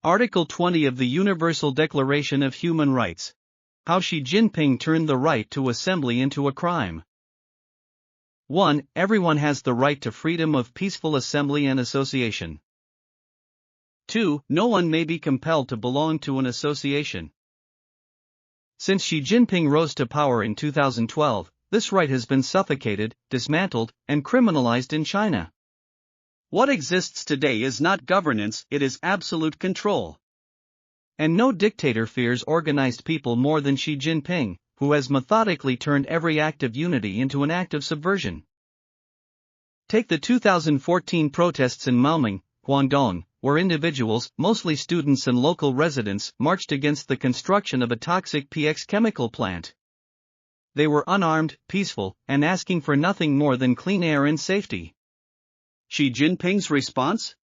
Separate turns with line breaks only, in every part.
Article 20 of the Universal Declaration of Human Rights. How Xi Jinping turned the right to assembly into a crime. 1. Everyone has the right to freedom of peaceful assembly and association. 2. No one may be compelled to belong to an association. Since Xi Jinping rose to power in 2012, this right has been suffocated, dismantled, and criminalized in China. What exists today is not governance, it is absolute control. And no dictator fears organized people more than Xi Jinping, who has methodically turned every act of unity into an act of subversion. Take the 2014 protests in Maoming, Guangdong, where individuals, mostly students and local residents, marched against the construction of a toxic PX chemical plant. They were unarmed, peaceful, and asking for nothing more than clean air and safety. Xi Jinping's response?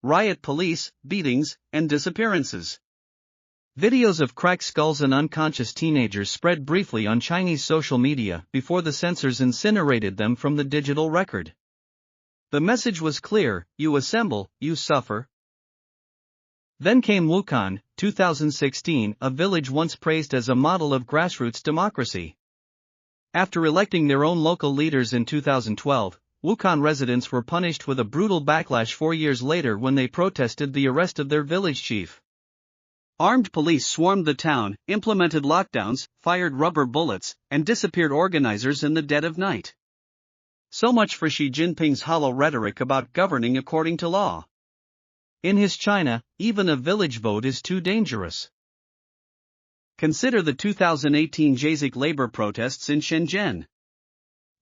Riot police, beatings, and disappearances. Videos of cracked skulls and unconscious teenagers spread briefly on Chinese social media before the censors incinerated them from the digital record. The message was clear: you assemble, you suffer. Then came Wukan, 2016, a village once praised as a model of grassroots democracy. After electing their own local leaders in 2012, Wukan residents were punished with a brutal backlash 4 years later when they protested the arrest of their village chief. Armed police swarmed the town, implemented lockdowns, fired rubber bullets, and disappeared organizers in the dead of night. So much for Xi Jinping's hollow rhetoric about governing according to law. In his China, even a village vote is too dangerous. Consider the 2018 Jiaxing labor protests in Shenzhen.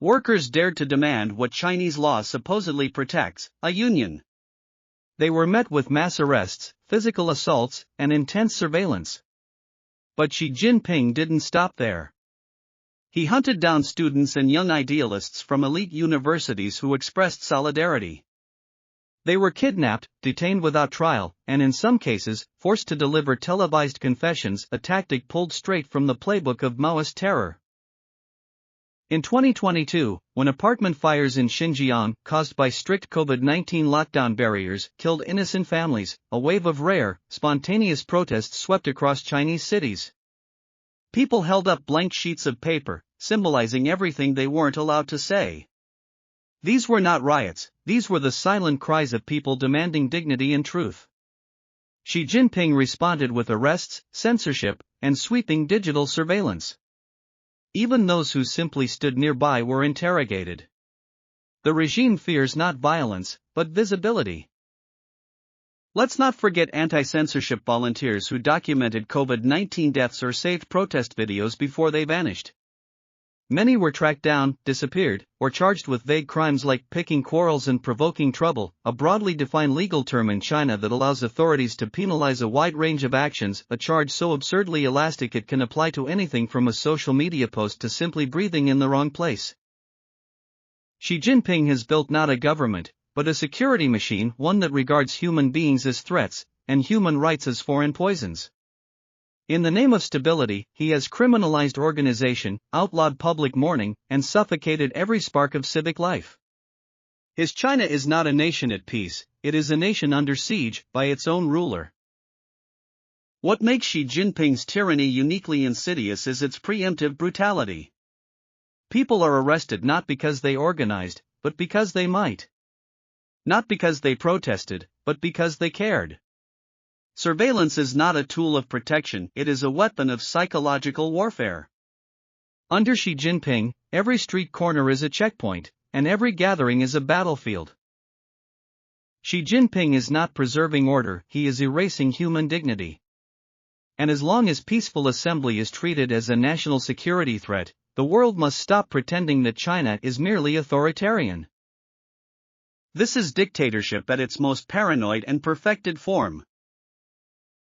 Workers dared to demand what Chinese law supposedly protects: a union. They were met with mass arrests, physical assaults, and intense surveillance. But Xi Jinping didn't stop there. He hunted down students and young idealists from elite universities who expressed solidarity. They were kidnapped, detained without trial, and in some cases, forced to deliver televised confessions, a tactic pulled straight from the playbook of Maoist terror. In 2022, when apartment fires in Xinjiang, caused by strict COVID-19 lockdown barriers, killed innocent families, a wave of rare, spontaneous protests swept across Chinese cities. People held up blank sheets of paper, symbolizing everything they weren't allowed to say. These were not riots, these were the silent cries of people demanding dignity and truth. Xi Jinping responded with arrests, censorship, and sweeping digital surveillance. Even those who simply stood nearby were interrogated. The regime fears not violence, but visibility. Let's not forget anti-censorship volunteers who documented COVID-19 deaths or saved protest videos before they vanished. Many were tracked down, disappeared, or charged with vague crimes like picking quarrels and provoking trouble, a broadly defined legal term in China that allows authorities to penalize a wide range of actions, a charge so absurdly elastic it can apply to anything from a social media post to simply breathing in the wrong place. Xi Jinping has built not a government, but a security machine, one that regards human beings as threats, and human rights as foreign poisons. In the name of stability, he has criminalized organization, outlawed public mourning, and suffocated every spark of civic life. His China is not a nation at peace, it is a nation under siege by its own ruler. What makes Xi Jinping's tyranny uniquely insidious is its preemptive brutality. People are arrested not because they organized, but because they might. Not because they protested, but because they cared. Surveillance is not a tool of protection, it is a weapon of psychological warfare. Under Xi Jinping, every street corner is a checkpoint, and every gathering is a battlefield. Xi Jinping is not preserving order, he is erasing human dignity. And as long as peaceful assembly is treated as a national security threat, the world must stop pretending that China is merely authoritarian. This is dictatorship at its most paranoid and perfected form.